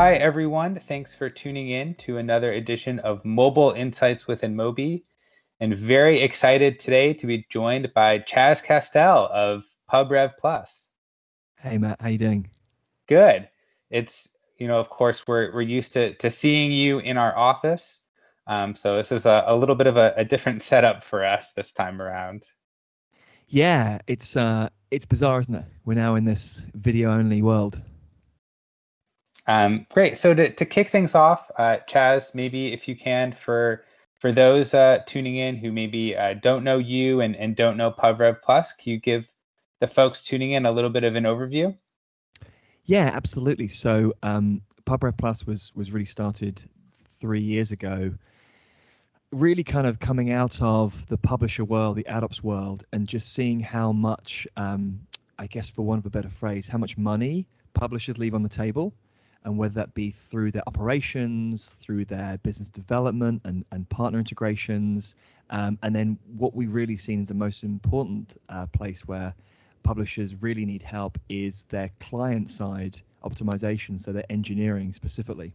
Hi, everyone. Thanks for tuning in to another edition of Mobile Insights with InMobi. And very excited today to be joined by Castell of PubRev Plus. Hey Matt, how you doing? Good. It's, of course, we're used to seeing you in our office. So this is a little bit of a different setup for us this time around. Yeah, it's bizarre, isn't it? We're now in this video-only world. Great. So to kick things off, Chaz, maybe if you can, for those tuning in who maybe don't know you and don't know PubRev Plus, can you give the folks tuning in a little bit of an overview? Yeah, absolutely. So PubRev Plus was really started 3 years ago, really kind of coming out of the publisher world, the AdOps world, and just seeing how much, I guess for want of a better phrase, how much money publishers leave on the table. And whether that be through their operations, through their business development and partner integrations. And then what we really seen is the most important place where publishers really need help is their client side optimization, so their engineering specifically.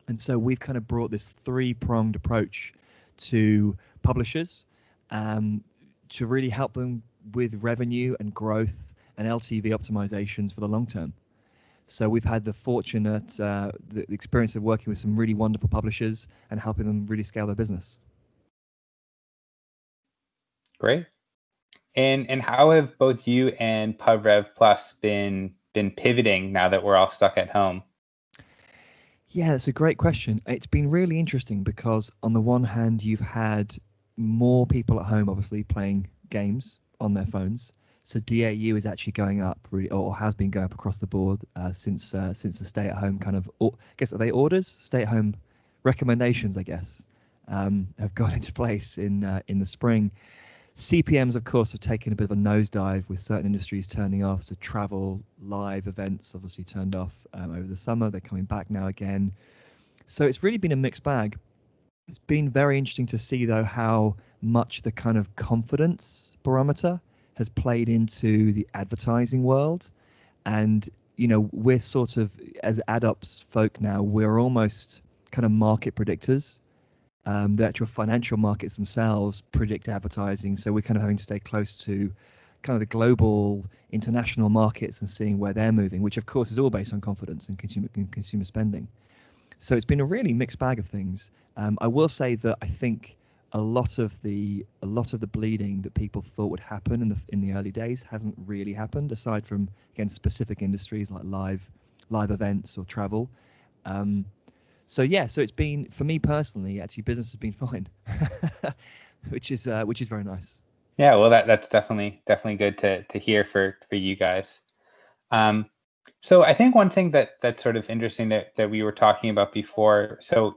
And so we've kind of brought this three-pronged approach to publishers to really help them with revenue and growth and LTV optimizations for the long term. So we've had the fortunate the experience of working with some really wonderful publishers and helping them really scale their business. Great. And how have both you and PubRev Plus been pivoting now that we're all stuck at home? Yeah, that's a great question. It's been really interesting because on the one hand, you've had more people at home, obviously playing games on their phones. So DAU is actually going up, really, or has been going up across the board since the stay-at-home kind of. I guess are they orders? Stay-at-home recommendations, I guess, have gone into place in the spring. CPMs, of course, have taken a bit of a nosedive with certain industries turning off. So travel, live events, obviously turned off over the summer. They're coming back now again. So it's really been a mixed bag. It's been very interesting to see, though, how much the kind of confidence barometer has played into the advertising world. And, we're sort of, as AdOps folk now, we're almost kind of market predictors. The actual financial markets themselves predict advertising. So we're kind of having to stay close to kind of the global international markets and seeing where they're moving, which of course is all based on confidence and consumer spending. So it's been a really mixed bag of things. I will say that I think a lot of the bleeding that people thought would happen in the early days hasn't really happened, aside from again specific industries like live events or travel. So it's been, for me personally, actually business has been fine, which is very nice. Yeah, well, that's definitely good to hear for you guys. So I think one thing that's sort of interesting that we were talking about before. So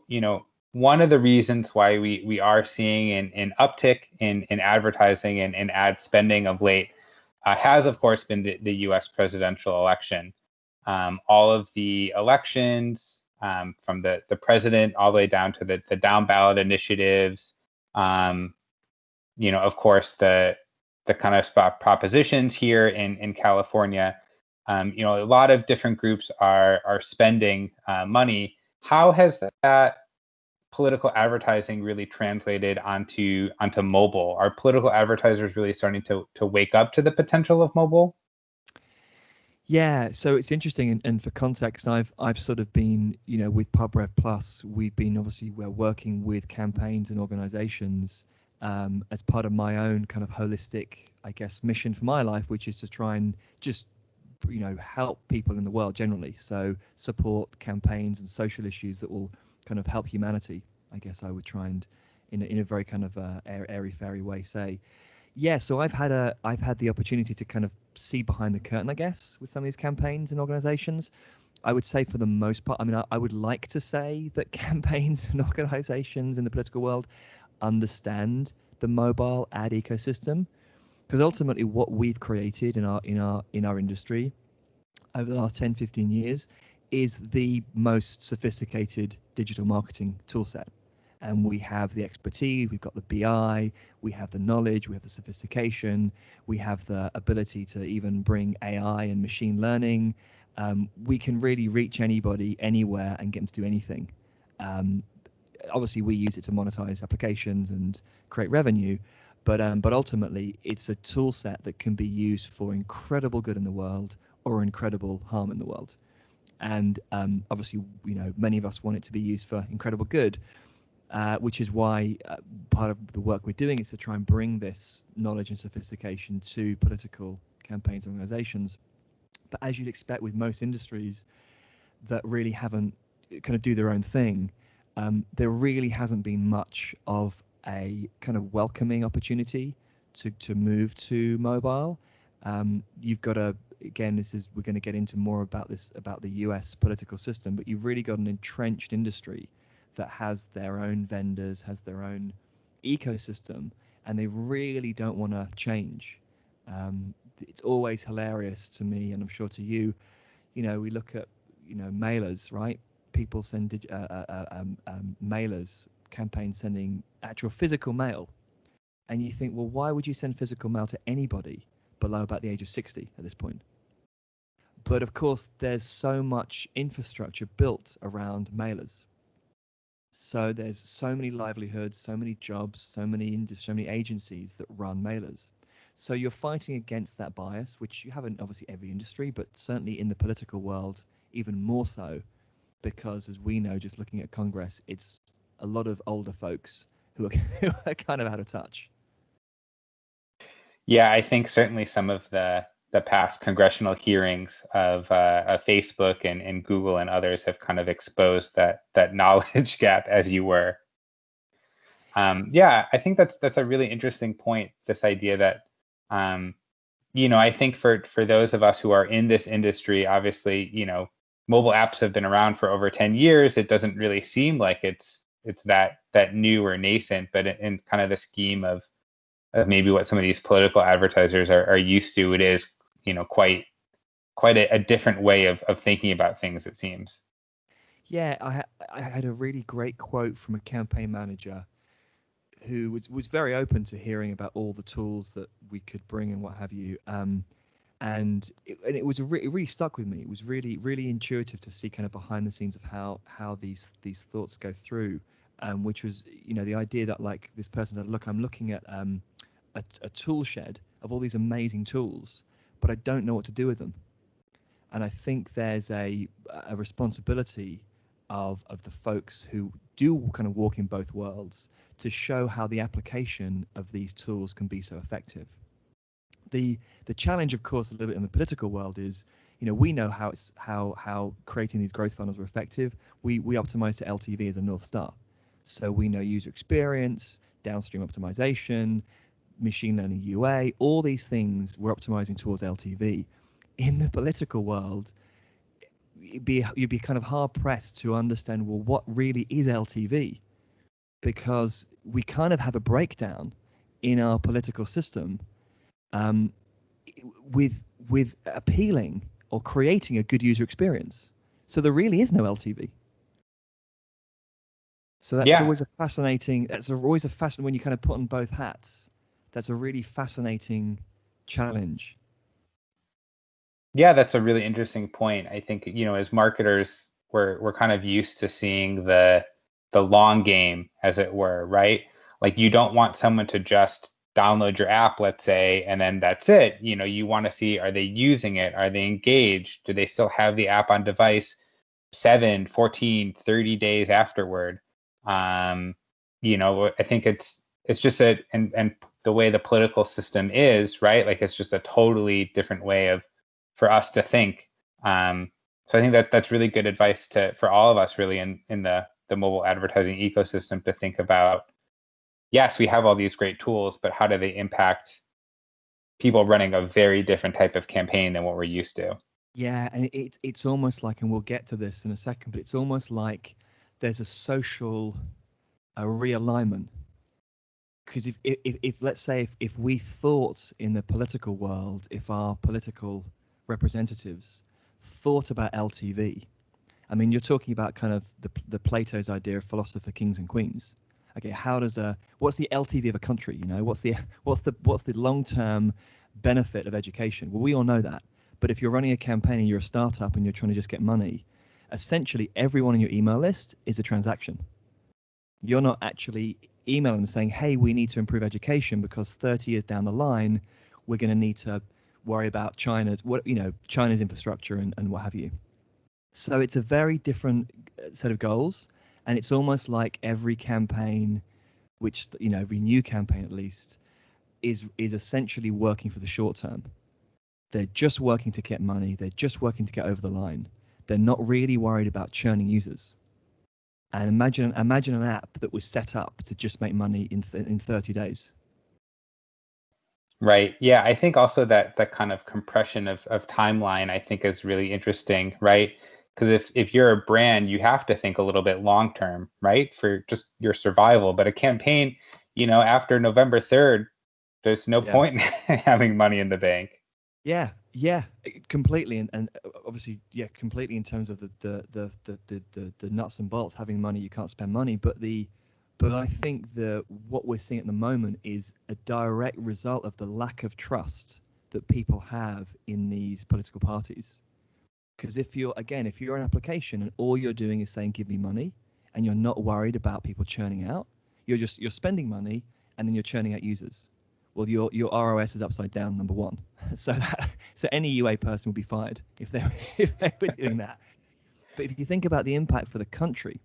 one of the reasons why we are seeing an uptick in advertising and ad spending of late has of course been the U.S. presidential election. All of the elections from the president all the way down to the down ballot initiatives. Of course the kind of propositions here in California. A lot of different groups are spending money. How has that political advertising really translated onto mobile? Are political advertisers really starting to wake up to the potential of mobile? Yeah, so it's interesting, and for context, I've sort of been, with PubRev Plus, we're working with campaigns and organizations as part of my own kind of holistic, I guess, mission for my life, which is to try and just help people in the world generally. So support campaigns and social issues that will kind of help humanity. I guess I would try and, in a very kind of airy fairy way, say. Yeah, so I've had the opportunity to kind of see behind the curtain, I guess, with some of these campaigns and organizations. I would say for the most part, I mean, I would like to say that campaigns and organizations in the political world understand the mobile ad ecosystem, because ultimately what we've created in our industry over the last 10, 15 years is the most sophisticated digital marketing toolset. And we have the expertise, we've got the BI, we have the knowledge, we have the sophistication, we have the ability to even bring AI and machine learning we can really reach anybody anywhere and get them to do anything. Obviously, we use it to monetize applications and create revenue, but ultimately, it's a tool set that can be used for incredible good in the world or incredible harm in the world. And obviously, many of us want it to be used for incredible good, which is why part of the work we're doing is to try and bring this knowledge and sophistication to political campaigns and organizations. But as you'd expect with most industries that really haven't kind of do their own thing, there really hasn't been much of a kind of welcoming opportunity to move to mobile. You've got to, again, we're going to get into more about this, about the US political system, but you've really got an entrenched industry that has their own vendors, has their own ecosystem, and they really don't want to change. It's always hilarious to me, and I'm sure to you, we look at, mailers, right? People send mailers, campaigns sending actual physical mail. And you think, well, why would you send physical mail to anybody below about the age of 60 at this point? But of course, there's so much infrastructure built around mailers. So there's so many livelihoods, so many jobs, so many agencies that run mailers. So you're fighting against that bias, which you have in obviously every industry, but certainly in the political world, even more so, because as we know, just looking at Congress, it's a lot of older folks who are kind of out of touch. Yeah, I think certainly some of the past congressional hearings of Facebook and Google and others have kind of exposed that knowledge gap, as you were. Yeah, I think that's a really interesting point. This idea that, I think for those of us who are in this industry, obviously, mobile apps have been around for over 10 years. It doesn't really seem like it's that new or nascent, but in kind of the scheme of maybe what some of these political advertisers are used to, it is, quite a different way of thinking about things, it seems. Yeah, I had a really great quote from a campaign manager who was very open to hearing about all the tools that we could bring and what have you. And it it really stuck with me. It was really, really intuitive to see kind of behind the scenes of how these thoughts go through, which was, the idea that, like, this person said, look, I'm looking at a tool shed of all these amazing tools, but I don't know what to do with them. And I think there's a responsibility of the folks who do kind of walk in both worlds to show how the application of these tools can be so effective. The challenge, of course, a little bit in the political world is, we know how creating these growth funnels are effective. We optimize to LTV as a North Star. So we know user experience, downstream optimization, machine learning UA, all these things we're optimizing towards LTV. In the political world, you'd be kind of hard pressed to understand, well, what really is LTV? Because we kind of have a breakdown in our political system with appealing or creating a good user experience. So there really is no LTV. So that's always a fascinating. When you kind of put on both hats. That's a really fascinating challenge. Yeah, that's a really interesting point. I think, as marketers, we're kind of used to seeing the long game, as it were, right? Like, you don't want someone to just download your app, let's say, and then that's it. You want to see, are they using it? Are they engaged? Do they still have the app on device 7, 14, 30 days afterward? I think it's just and the way the political system is, right? Like, it's just a totally different way for us to think. So I think that's really good advice for all of us, really, in the mobile advertising ecosystem, to think about. Yes, we have all these great tools, but how do they impact people running a very different type of campaign than what we're used to? Yeah, and it's almost like, and we'll get to this in a second, but it's almost like there's a social realignment. Because if let's say if we thought in the political world, if our political representatives thought about LTV, I mean, you're talking about kind of the Plato's idea of philosopher kings and queens. Okay, what's the LTV of a country? What's the long-term benefit of education? Well, we all know that, But if you're running a campaign and you're a startup and you're trying to just get money, essentially everyone on your email list is a transaction. You're not actually emailing them saying, hey, we need to improve education because 30 years down the line, we're going to need to worry about China's infrastructure and what have you. So it's a very different set of goals. And it's almost like every campaign, which, every new campaign at least, is essentially working for the short term. They're just working to get money. They're just working to get over the line. They're not really worried about churning users. And imagine an app that was set up to just make money in 30 days. Right. Yeah. I think also that kind of compression of timeline, I think, is really interesting, right? Because if you're a brand, you have to think a little bit long term, right? For just your survival. But a campaign, after November 3rd, there's no point in having money in the bank. Yeah, completely, and obviously, completely in terms of the nuts and bolts. Having money, you can't spend money, but I think what we're seeing at the moment is a direct result of the lack of trust that people have in these political parties. Because if you're an application and all you're doing is saying give me money, and you're not worried about people churning out, you're spending money and then you're churning out users. Well, your ROS is upside down, number one. So any UA person would be fired if they were doing that. But if you think about the impact for the country,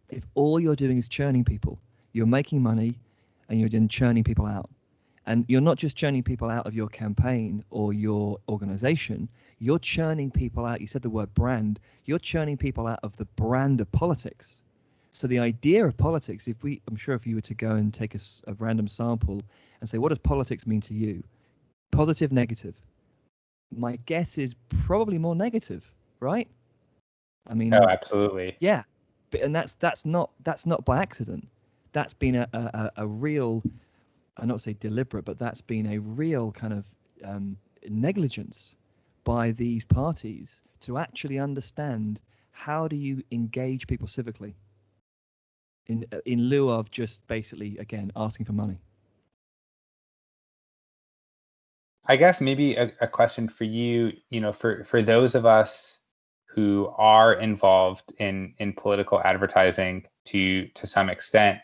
if all you're doing is churning people, you're making money and you're then churning people out. And you're not just churning people out of your campaign or your organization, you're churning people out. You said the word brand. You're churning people out of the brand of politics. So the idea of politics, I'm sure if you were to go and take a random sample and say, what does politics mean to you? Positive, negative. My guess is probably more negative, right? I mean, Oh, absolutely. Yeah, and that's not by accident. That's been a real, I not say deliberate, but that's been a real kind of negligence by these parties to actually understand how do you engage people civically in lieu of just basically, again, asking for money. I guess maybe a question for you, for those of us who are involved in political advertising to some extent,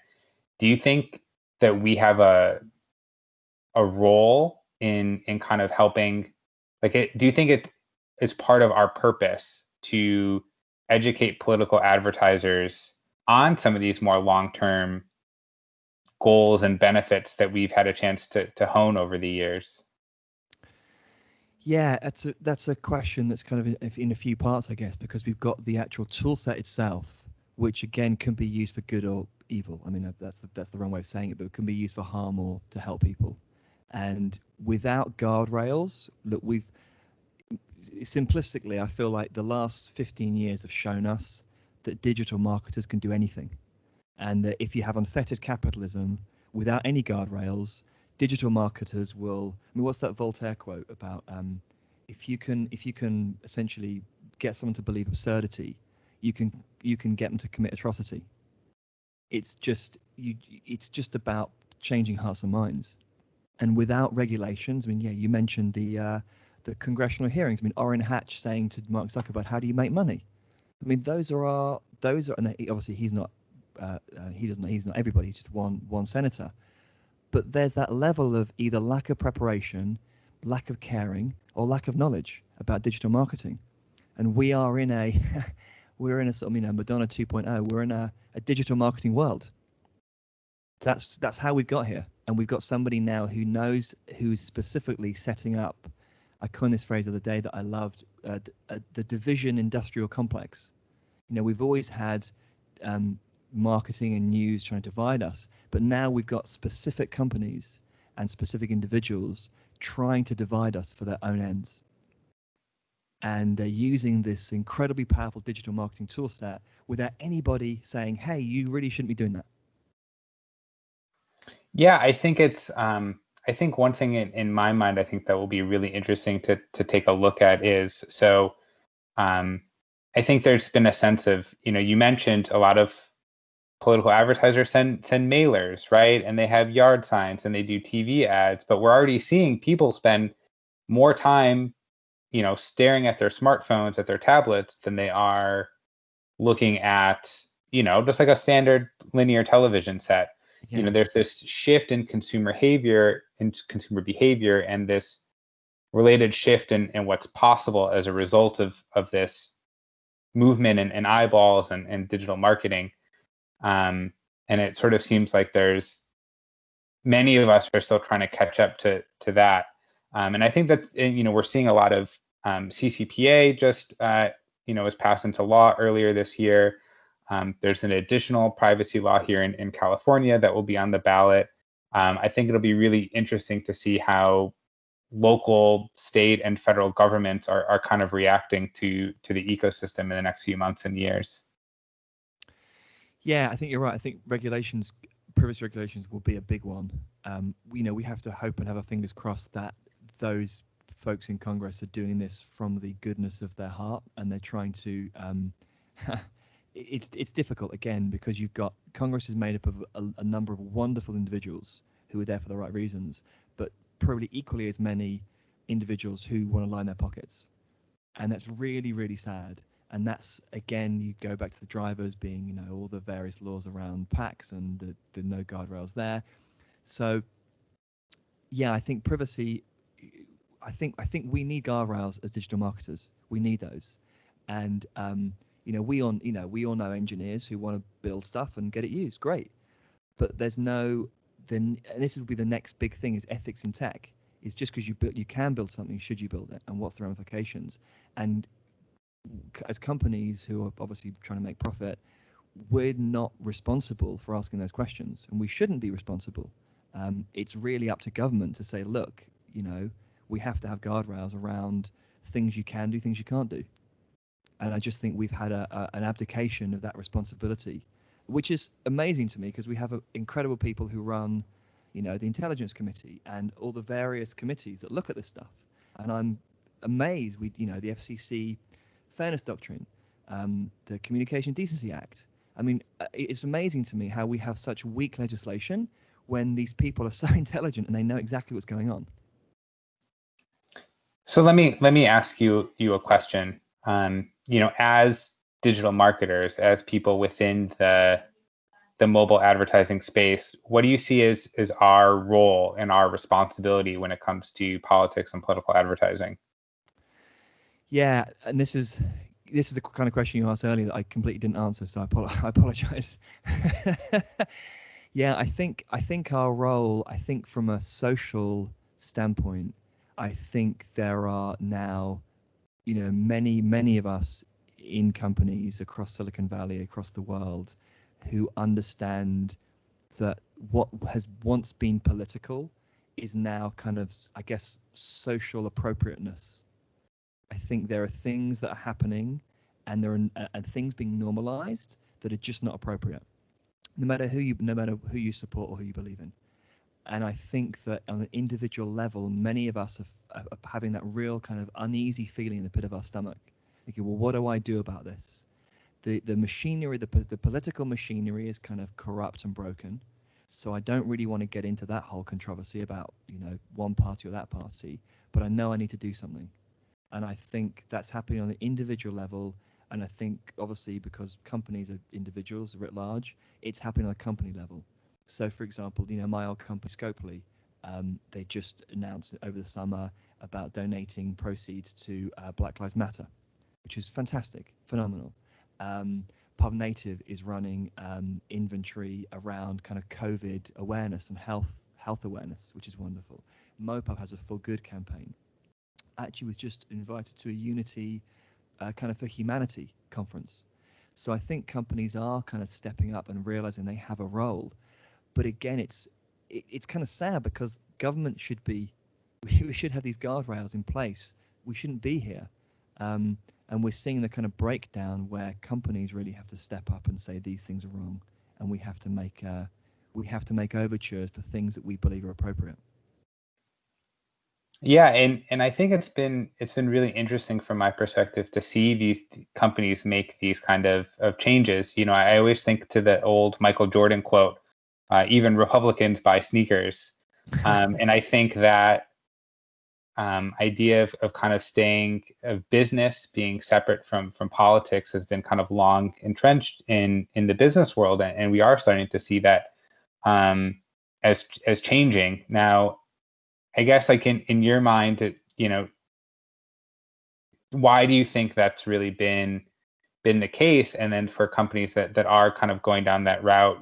do you think that we have a role in kind of helping, do you think it's part of our purpose to educate political advertisers on some of these more long-term goals and benefits that we've had a chance to hone over the years? Yeah, that's a question that's kind of in a few parts, I guess, because we've got the actual tool set itself, which again can be used for good or evil. I mean, that's the wrong way of saying it, but it can be used for harm or to help people. And without guardrails, look, simplistically, I feel like the last 15 years have shown us that digital marketers can do anything, and that if you have unfettered capitalism without any guardrails, digital marketers will. I mean, what's that Voltaire quote about? If you can essentially get someone to believe absurdity, you can get them to commit atrocity. It's just about changing hearts and minds, and without regulations. I mean, yeah, you mentioned the congressional hearings. I mean, Orrin Hatch saying to Mark Zuckerberg, "How do you make money?" I mean, those are, and obviously he's not everybody. He's just one senator. But there's that level of either lack of preparation, lack of caring, or lack of knowledge about digital marketing. And we are in a we're in a sort of Madonna 2.0. We're in a digital marketing world. That's how we've got here, and we've got somebody now who knows, who's specifically setting up. I coined this phrase the other day that I loved, the division industrial complex. We've always had marketing and news trying to divide us, but now we've got specific companies and specific individuals trying to divide us for their own ends. And they're using this incredibly powerful digital marketing tool set without anybody saying, hey, you really shouldn't be doing that. Yeah, I think it's I think one thing in my mind, I think that will be really interesting to take a look at is, so I think there's been a sense of, you mentioned a lot of political advertisers send mailers, right? And they have yard signs and they do TV ads, but we're already seeing people spend more time, staring at their smartphones, at their tablets, than they are looking at, just like a standard linear television set. Yeah. There's this shift in consumer behavior, and this related shift in what's possible as a result of this movement and eyeballs and digital marketing. And it sort of seems like there's many of us are still trying to catch up to that. And I think that, we're seeing a lot of CCPA just, was passed into law earlier this year. There's an additional privacy law here in California that will be on the ballot. I think it'll be really interesting to see how local, state, and federal governments are kind of reacting to the ecosystem in the next few months and years. Yeah, I think you're right. I think privacy regulations will be a big one. We have to hope and have our fingers crossed that those folks in Congress are doing this from the goodness of their heart, and they're trying to. It's difficult again because you've got Congress is made up of a number of wonderful individuals who are there for the right reasons, but probably equally as many individuals who want to line their pockets, and that's really, really sad. And that's, again, you go back to the drivers being, all the various laws around PACs and the no guardrails there. So, yeah, I think privacy. I think we need guardrails as digital marketers. We need those, and we all know engineers who want to build stuff and get it used. Great, but there's no. Then, and this will be the next big thing: is ethics in tech. Is just because you can build something, should you build it, and what's the ramifications? And as companies who are obviously trying to make profit, we're not responsible for asking those questions, and we shouldn't be responsible. It's really up to government to say, look, we have to have guardrails around things you can do, things you can't do. And I just think we've had an abdication of that responsibility, which is amazing to me because we have incredible people who run, the Intelligence Committee and all the various committees that look at this stuff. And I'm amazed the FCC Fairness Doctrine, the Communication Decency Act. I mean, it's amazing to me how we have such weak legislation when these people are so intelligent and they know exactly what's going on. So let me ask you a question. As digital marketers, as people within the mobile advertising space, what do you see as our role and our responsibility when it comes to politics and political advertising? Yeah, and this is the kind of question you asked earlier that I completely didn't answer, so I apologize. Yeah, I think our role, from a social standpoint, I think there are now, many of us in companies across Silicon Valley, across the world, who understand that what has once been political is now kind of, I guess, social appropriateness. I think there are things that are happening, and there are things being normalized that are just not appropriate, no matter who you support or who you believe in. And I think that on an individual level, many of us are having that real kind of uneasy feeling in the pit of our stomach. Thinking, well, what do I do about this? The machinery, the political machinery is kind of corrupt and broken. So I don't really want to get into that whole controversy about, one party or that party, but I know I need to do something. And I think that's happening on the individual level. And I think, obviously, because companies are individuals writ large, it's happening on a company level. So, for example, my old company, Scopely, they just announced over the summer about donating proceeds to Black Lives Matter, which is fantastic, phenomenal. PubNative is running inventory around kind of COVID awareness and health awareness, which is wonderful. MoPub has a For Good campaign. Actually was just invited to a Unity kind of for humanity conference. So I think companies are kind of stepping up and realizing they have a role. But again, it's kind of sad because government we should have these guardrails in place. We shouldn't be here. And we're seeing the kind of breakdown where companies really have to step up and say these things are wrong, and we have to make overtures for things that we believe are appropriate. Yeah, and I think it's been really interesting from my perspective to see these companies make these kind of changes. I always think to the old Michael Jordan quote, even Republicans buy sneakers. And I think that idea of kind of of business being separate from politics has been kind of long entrenched in the business world, and we are starting to see that as changing now. I guess like in your mind, why do you think that's really been the case? And then for companies that are kind of going down that route,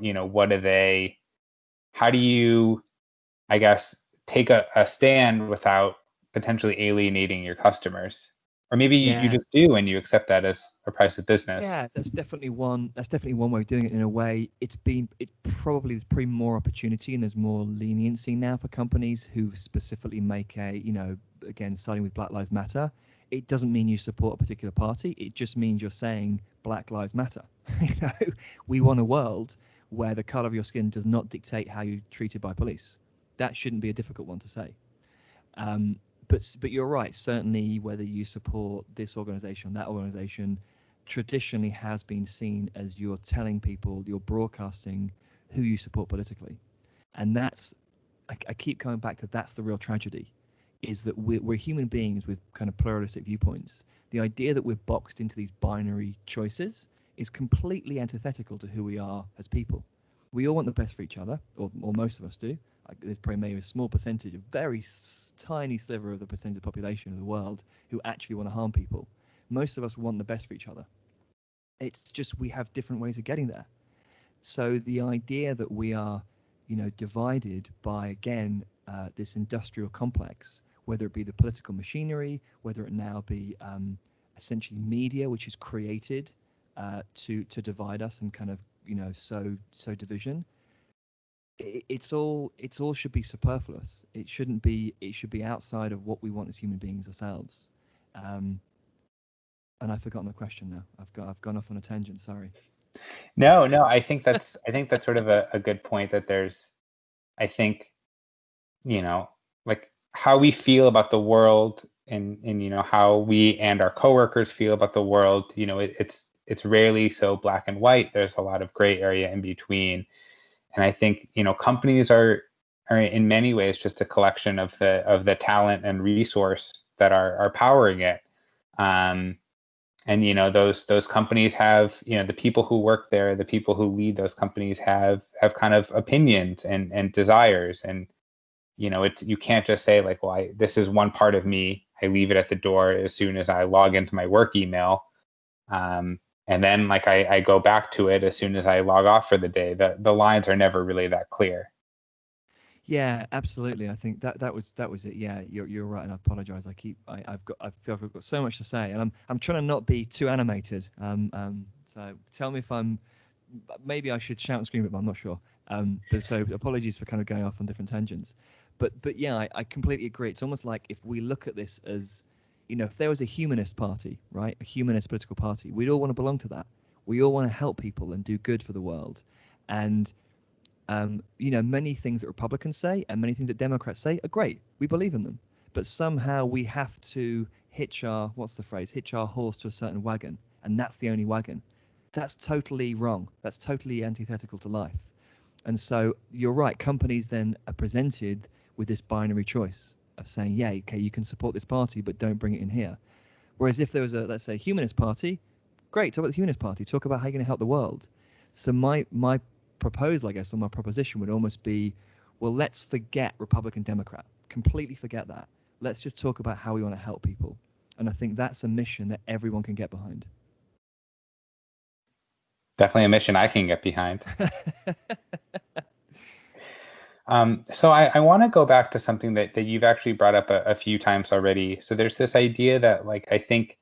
how do you, I guess, take a stand without potentially alienating your customers? Or maybe you Yeah, just do and you accept that as a price of business. yeah, that's definitely one. That's definitely one way of doing it. In a way, it's there's probably more opportunity and there's more leniency now for companies who specifically make again, starting with Black Lives Matter. It doesn't mean you support a particular party. It just means you're saying Black Lives Matter. We want a world where the color of your skin does not dictate how you're treated by police. That shouldn't be a difficult one to say. Um, but you're right. Certainly, whether you support this organization, that organization, traditionally has been seen as you're telling people, you're broadcasting who you support politically, and I keep coming back to that's the real tragedy, is that we're human beings with kind of pluralistic viewpoints. The idea that we're boxed into these binary choices is completely antithetical to who we are as people. We all want the best for each other, or most of us do. There's probably maybe a small percentage, a very tiny sliver of the percentage of the population of the world who actually want to harm people. Most of us want the best for each other. It's just we have different ways of getting there. So the idea that we are, divided by, again, this industrial complex, whether it be the political machinery, whether it now be essentially media, which is created to divide us and kind of sow division. It's all should be superfluous. It shouldn't be. It should be outside of what we want as human beings ourselves. And I've forgotten the question now. I've gone off on a tangent. Sorry. No, I think that's sort of a good point, that I think, like how we feel about the world, and how we and our coworkers feel about the world, it's rarely so black and white. There's a lot of gray area in between. And I think, companies are in many ways just a collection of the talent and resource that are powering it. And those companies have, the people who work there, the people who lead those companies have kind of opinions and desires. And you can't just say like, well, this is one part of me, I leave it at the door as soon as I log into my work email, and then like I go back to it as soon as I log off for the day. The lines are never really that clear. Yeah, absolutely. I think that was it. Yeah, you're right, and I apologize. I feel like I've got so much to say, and I'm trying to not be too animated. So tell me if maybe I should shout and scream it, but I'm not sure. But so apologies for kind of going off on different tangents. But yeah, I completely agree. It's almost like if we look at this as, if there was a humanist party, right, a humanist political party, we'd all want to belong to that. We all want to help people and do good for the world, and many things that Republicans say and many things that Democrats say are great. We believe in them. But somehow we have to hitch our horse to a certain wagon. And that's the only wagon. That's totally wrong. That's totally antithetical to life. And so you're right. Companies then are presented with this binary choice of saying, yeah, okay, you can support this party, but don't bring it in here. Whereas if there was let's say, humanist party, great, talk about the humanist party, talk about how you're going to help the world. So my proposal, I guess, or my proposition would almost be, well, let's forget Republican, Democrat, completely forget that. Let's just talk about how we want to help people. And I think that's a mission that everyone can get behind. Definitely a mission I can get behind. So I want to go back to something that you've actually brought up a few times already. So there's this idea that, like, I think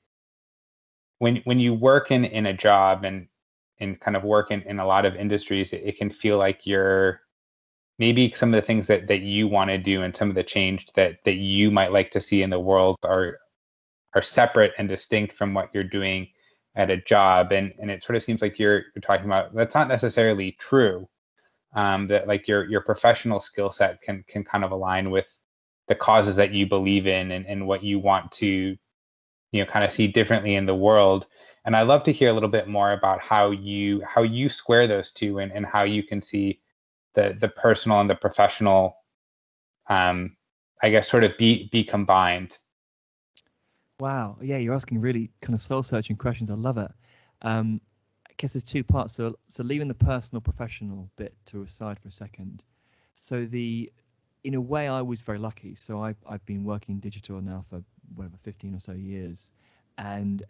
when you work in a job and kind of work in a lot of industries, it can feel like you're maybe some of the things that you want to do and some of the change that you might like to see in the world are separate and distinct from what you're doing at a job. And it sort of seems like you're talking about that's not necessarily true. That like your professional skill set can kind of align with the causes that you believe in, and what you want to kind of see differently in the world. And I'd love to hear a little bit more about how you square those two, and how you can see the personal and the professional I guess, sort of be combined? Wow. Yeah, you're asking really kind of soul-searching questions. I love it. I guess there's two parts. So leaving the personal professional bit to aside for a second. So in a way, I was very lucky. So I've been working digital now for whatever 15 or so years, and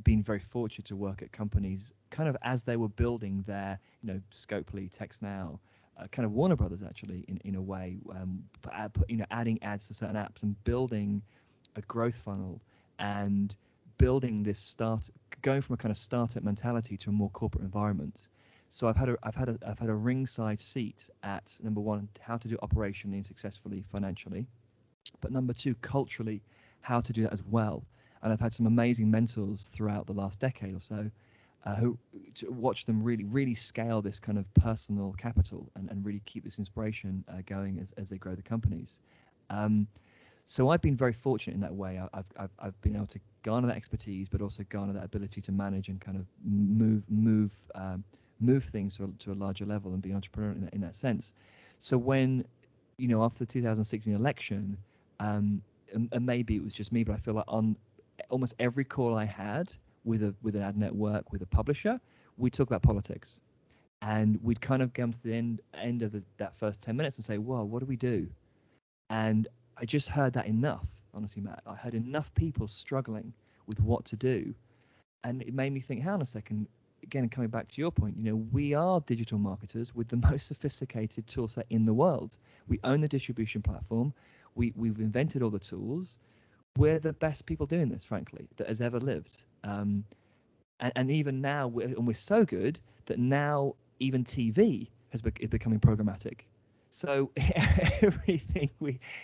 been very fortunate to work at companies kind of as they were building their Scopely, TextNow, kind of Warner Brothers actually in a way, adding ads to certain apps and building a growth funnel and building this going from a kind of startup mentality to a more corporate environment. So I've had a ringside seat at number one, how to do operationally and successfully financially, but number two, culturally, how to do that as well. And I've had some amazing mentors throughout the last decade or so, who to watch them really scale this kind of personal capital and really keep this inspiration going as they grow the companies. So I've been very fortunate in that way. I've been able to garner that expertise, but also garner that ability to manage and kind of move things to a larger level and be entrepreneurial in that sense. So when, after the 2016 election, and maybe it was just me, but I feel like on almost every call I had with an ad network, with a publisher, we'd talk about politics, and we'd kind of come to the end of that first 10 minutes and say, well, what do we do? And I just heard that enough, honestly, Matt. I heard enough people struggling with what to do. And it made me think, hang on a second, again, coming back to your point, we are digital marketers with the most sophisticated tool set in the world. We own the distribution platform. We've invented all the tools. We're the best people doing this, frankly, that has ever lived. And even now, we're so good that now even TV is becoming programmatic. So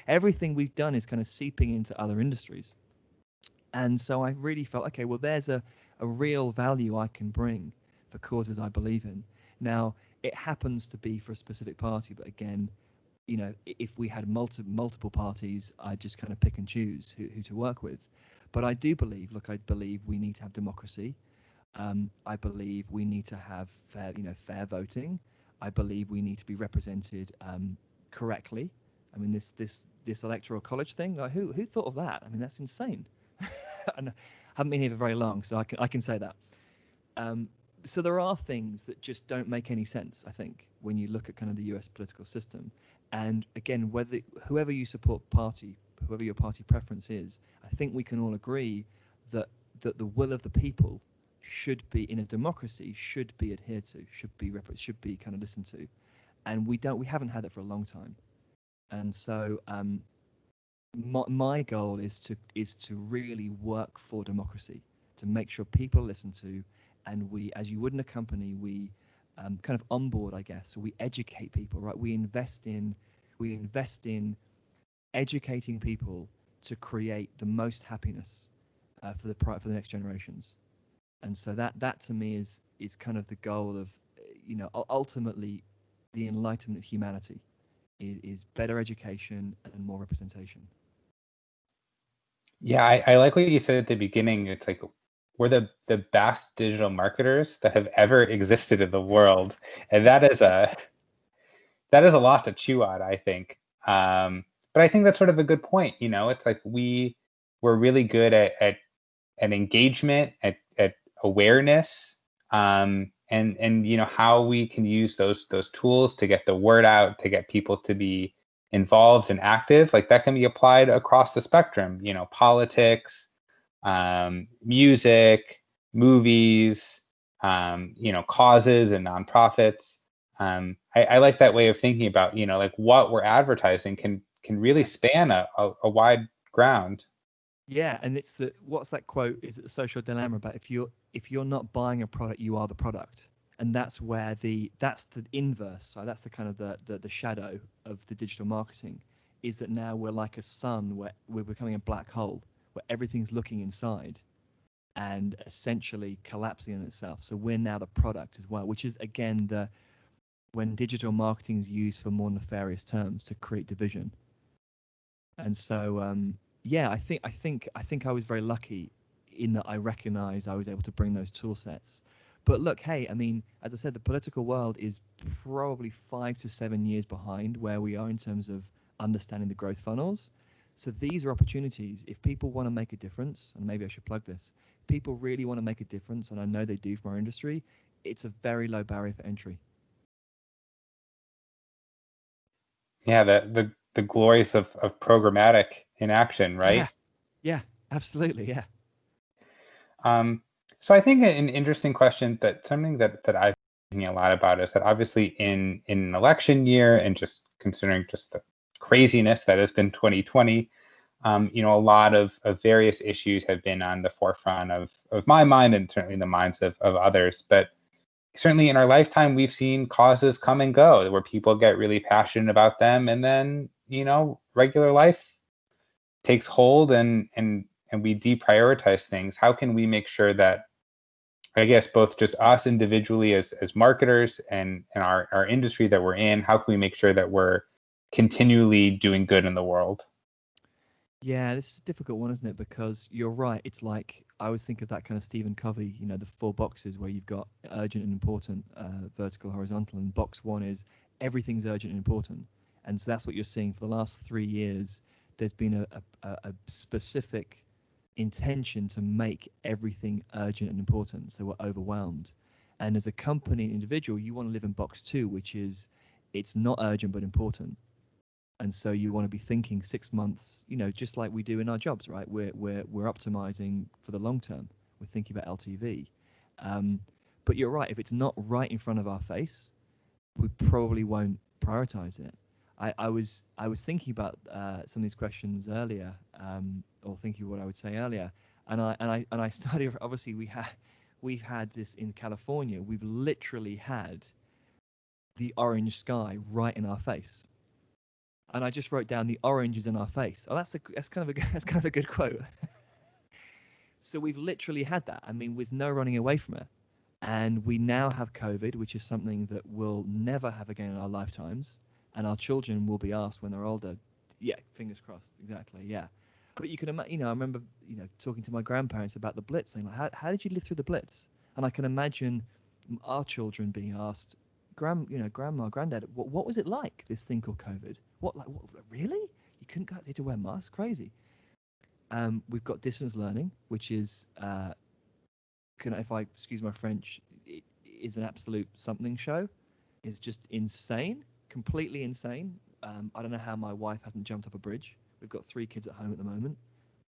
everything we've done is kind of seeping into other industries. And so I really felt, okay, well, there's a real value I can bring for causes I believe in. Now, it happens to be for a specific party, but again, if we had multiple parties, I'd just kind of pick and choose who to work with. But I do believe, I believe we need to have democracy. I believe we need to have fair voting. I believe we need to be represented correctly. I mean, this electoral college thing. Like, who thought of that? I mean, that's insane. And I haven't been here for very long, so I can say that. So there are things that just don't make any sense, I think, when you look at kind of the US political system. And again, whoever you support party, whoever your party preference is, I think we can all agree that the will of the people should be, in a democracy, should be adhered to, should be kind of listened to. And we haven't had it for a long time. And so my goal is to really work for democracy, to make sure people listen to, and we, as you would in a company, we kind of onboard, I guess. So we educate people, right? We invest in educating people to create the most happiness for the next generations. And so that to me is kind of the goal of, ultimately, the enlightenment of humanity is better education and more representation. Yeah, I like what you said at the beginning. It's like we're the best digital marketers that have ever existed in the world, and that is a lot to chew on, I think. But I think that's sort of a good point. It's like we're really good at engagement, at awareness, and how we can use those tools to get the word out, to get people to be involved and active. Like that can be applied across the spectrum. Politics, music, movies, causes and nonprofits. I like that way of thinking about, like what we're advertising can really span a wide ground. Yeah, and what's that quote? Is it the social dilemma about if you're not buying a product, you are the product, and that's the inverse. So that's the kind of the shadow of the digital marketing, is that now we're like a sun where we're becoming a black hole where everything's looking inside, and essentially collapsing in itself. So we're now the product as well, which is again when digital marketing is used for more nefarious terms to create division. And so yeah, I think I was very lucky in that I recognized I was able to bring those tool sets. But look, hey, I mean, as I said, the political world is probably 5 to 7 years behind where we are in terms of understanding the growth funnels. So these are opportunities. If people want to make a difference, and maybe I should plug this, people really want to make a difference, and I know they do from our industry, it's a very low barrier for entry. Yeah, the glories of programmatic in action, right? Yeah, absolutely, yeah. So I think an interesting question, that something that I've been thinking a lot about, is that obviously in an election year, and just considering just the craziness that has been 2020, a lot of various issues have been on the forefront of my mind, and certainly the minds of others. But certainly in our lifetime, we've seen causes come and go where people get really passionate about them, and then regular life takes hold, and we deprioritize things. How can we make sure that, I guess, both just us individually as marketers, and our industry that we're in, how can we make sure that we're continually doing good in the world? Yeah, this is a difficult one, isn't it? Because you're right. It's like I always think of that kind of Stephen Covey, the four boxes where you've got urgent and important, vertical, horizontal, and box one is everything's urgent and important. And so that's what you're seeing for the last 3 years. There's been a specific intention to make everything urgent and important. So we're overwhelmed. And as a company and individual, you want to live in box two, which is it's not urgent but important. And so you want to be thinking 6 months, just like we do in our jobs, right? We're optimizing for the long term. We're thinking about LTV. But you're right. If it's not right in front of our face, we probably won't prioritize it. I was thinking about some of these questions earlier, or thinking what I would say earlier, and I started. Obviously, we've had this in California. We've literally had the orange sky right in our face. And I just wrote down the orange is in our face. Oh, that's kind of a that's kind of a good quote. So we've literally had that. I mean, with no running away from it. And we now have COVID, which is something that we'll never have again in our lifetimes. And our children will be asked when they're older. Yeah, fingers crossed. Exactly. Yeah. But you can imagine, I remember, talking to my grandparents about the Blitz, saying, like, how did you live through the Blitz? And I can imagine our children being asked, grandma, granddad, what was it like, this thing called COVID? What, really? You couldn't go out there to wear masks? Crazy. We've got distance learning, which is, if I excuse my French, it is an absolute something show. It's just insane, completely insane. I don't know how my wife hasn't jumped up a bridge. We've got 3 kids at home at the moment,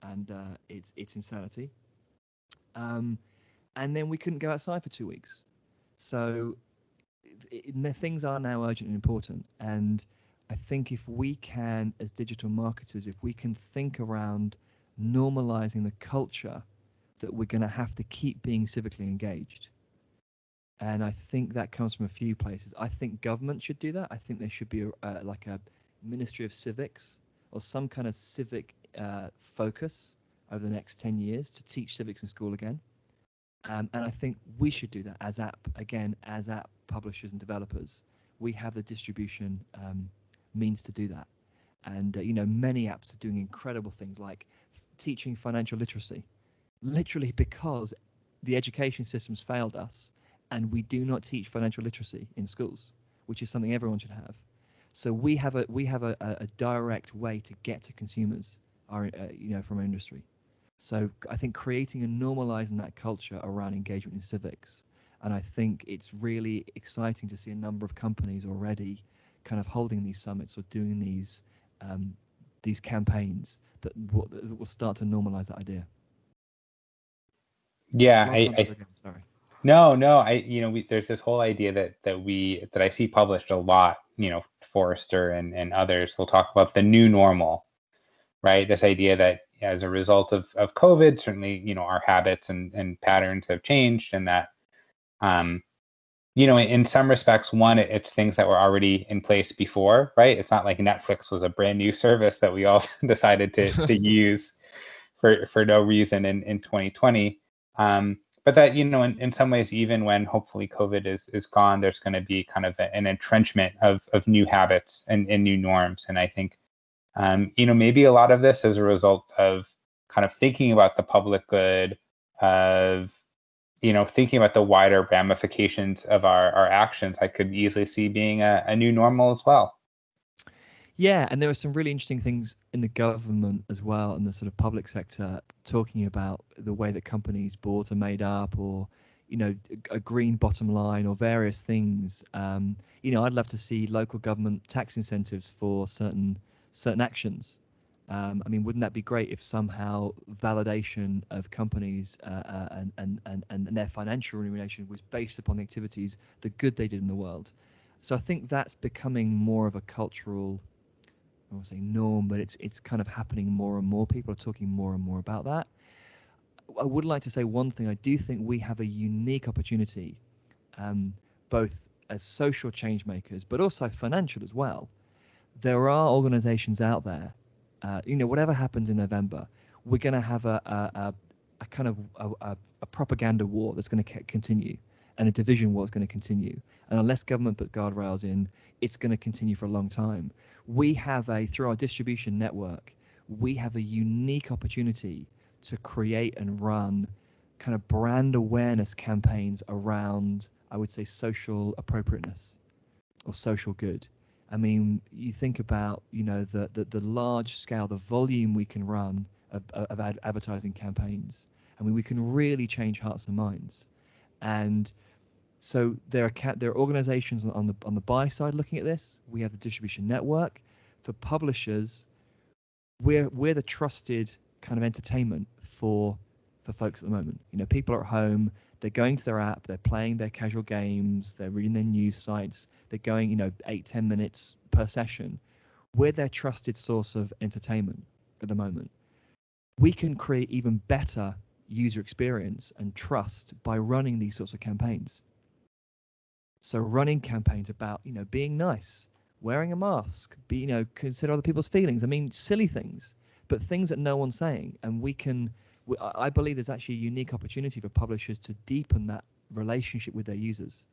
and it's insanity. And then we couldn't go outside for 2 weeks. So things are now urgent and important. And I think if we can, as digital marketers, if we can think around normalizing the culture that we're going to have to keep being civically engaged. And I think that comes from a few places. I think government should do that. I think there should be like a Ministry of Civics, or some kind of civic focus over the next 10 years to teach civics in school again. And I think we should do that as app publishers and developers. We have the distribution means to do that. And many apps are doing incredible things like teaching financial literacy, literally because the education system's failed us, and we do not teach financial literacy in schools, which is something everyone should have. So we have a direct way to get to consumers, from our industry. So I think creating and normalizing that culture around engagement in civics. And I think it's really exciting to see a number of companies already kind of holding these summits or doing these campaigns that will start to normalize that idea. Yeah, Sorry. No, there's this whole idea that I see published a lot, Forrester and others will talk about the new normal, right? This idea that as a result of COVID, certainly, our habits and patterns have changed, and that, in some respects, one, it's things that were already in place before, right? It's not like Netflix was a brand new service that we all decided to use for no reason in 2020. But that, in some ways, even when hopefully COVID is gone, there's going to be kind of an entrenchment of new habits and new norms. And I think, maybe a lot of this is a result of kind of thinking about the public good, of, thinking about the wider ramifications of our actions. I could easily see being a new normal as well. Yeah, and there are some really interesting things in the government as well, and the sort of public sector, talking about the way that companies' boards are made up, or a green bottom line, or various things. I'd love to see local government tax incentives for certain actions. I mean, wouldn't that be great if somehow validation of companies and their financial remuneration was based upon the activities, the good they did in the world? So I think that's becoming more of a cultural, I won't say norm, but it's kind of happening more and more. People are talking more and more about that. I would like to say one thing. I do think we have a unique opportunity, both as social change makers, but also financial as well. There are organizations out there, whatever happens in November, we're going to have a kind of a propaganda war that's going to continue, and a division war is going to continue. And unless government put guardrails in, it's going to continue for a long time. Through our distribution network, we have a unique opportunity to create and run kind of brand awareness campaigns around, I would say, social appropriateness or social good. I mean, you think about, the large scale, the volume we can run of advertising campaigns. I mean, we can really change hearts and minds. And so there are organizations on the buy side looking at this. We have the distribution network. For publishers, we're the trusted kind of entertainment for folks at the moment. People are at home, they're going to their app, they're playing their casual games, they're reading their news sites, they're going 8-10 minutes per session. We're their trusted source of entertainment at the moment. We can create even better user experience and trust by running these sorts of campaigns. So running campaigns about being nice, wearing a mask, consider other people's feelings. I mean, silly things, but things that no one's saying. And I believe there's actually a unique opportunity for publishers to deepen that relationship with their users.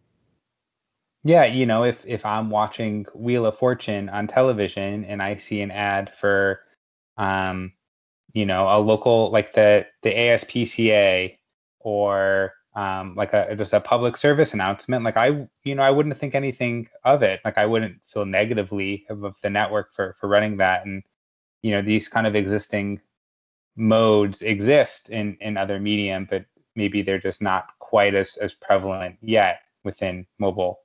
Yeah, if I'm watching Wheel of Fortune on television and I see an ad for, um, a local, like the ASPCA, or like just a public service announcement, like I wouldn't think anything of it. Like I wouldn't feel negatively of the network for running that. And these kind of existing modes exist in other medium, but maybe they're just not quite as prevalent yet within mobile.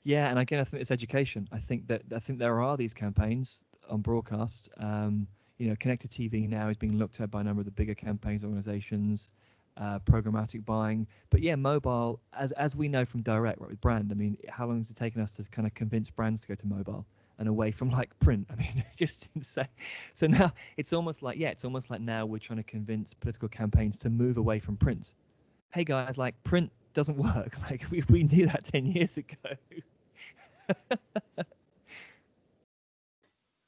Yeah, and again, I think it's education. I think there are these campaigns on broadcast. Connected TV now is being looked at by a number of the bigger campaigns organizations, programmatic buying. But yeah, mobile, as we know from direct, right, with brand. I mean, how long has it taken us to kind of convince brands to go to mobile and away from like print? I mean, just insane. So now it's almost like now we're trying to convince political campaigns to move away from print. Hey guys, like print doesn't work. Like we knew that 10 years ago.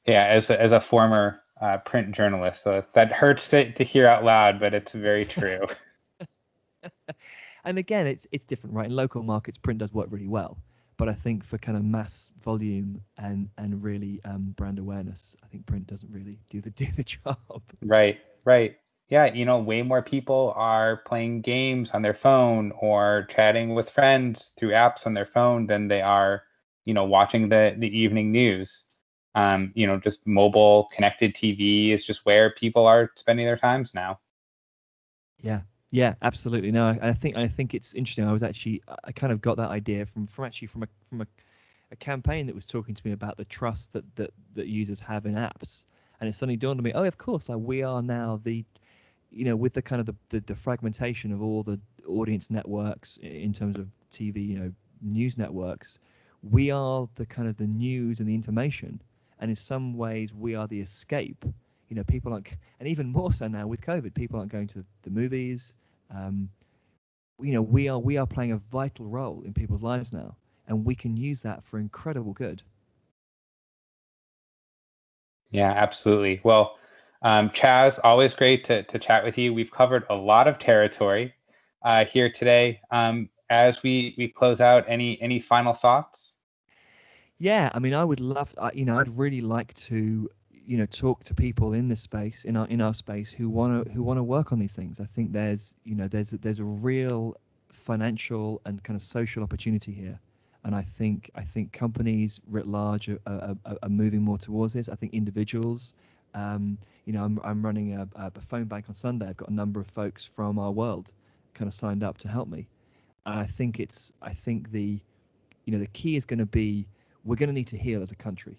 Yeah, as a former print journalist, so that hurts to hear out loud, but it's very true. And again, it's different, right? In local markets, print does work really well, but I think for kind of mass volume and really brand awareness, I think print doesn't really do the job. Right, right. Yeah, way more people are playing games on their phone or chatting with friends through apps on their phone than they are, watching the evening news. Just mobile connected TV is just where people are spending their times now. Yeah, yeah, absolutely. No, I think it's interesting. I kind of got that idea from a campaign that was talking to me about the trust that users have in apps, and it suddenly dawned on me, oh, of course, like we are now with the kind of the fragmentation of all the audience networks in terms of TV, news networks, we are the kind of the news and the information, and in some ways we are the escape. People aren't, and even more so now with COVID, people aren't going to the movies. Um, we are playing a vital role in people's lives now, and we can use that for incredible good. Yeah, absolutely. Well, Chaz, always great to chat with you. We've covered a lot of territory here today. As we close out, any final thoughts? Yeah, I mean, I would love, I'd really like to, talk to people in this space, in our space, who want to work on these things. I think there's a real financial and kind of social opportunity here. And I think companies writ large are moving more towards this. I think individuals, I'm running a phone bank on Sunday. I've got a number of folks from our world kind of signed up to help me. And I think the key is going to be, we're going to need to heal as a country,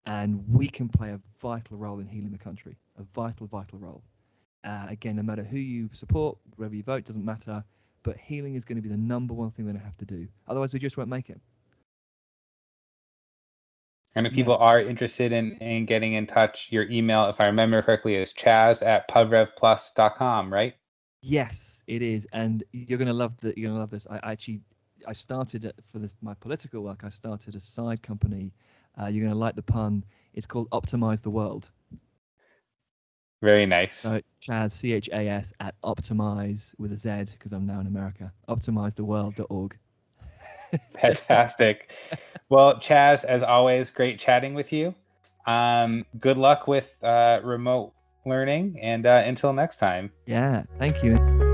and we can play a vital role in healing the country, a vital role. Again, no matter who you support, whether you vote, doesn't matter. But healing is going to be the number one thing we're going to have to do. Otherwise, we just won't make it. And if Yeah. people are interested in getting in touch, your email, if I remember correctly, is chaz@pubrevplus.com, right? Yes, it is, and you're gonna love that. You're gonna love this. I started for my political work. I started a side company. You're gonna like the pun. It's called Optimize the World. Very nice. So it's Chaz, CHAS, at Optimize with a Z, because I'm now in America. OptimizeTheWorld.org. Fantastic. Well, Chaz, as always, great chatting with you. Good luck with remote learning, and until next time. Yeah, thank you.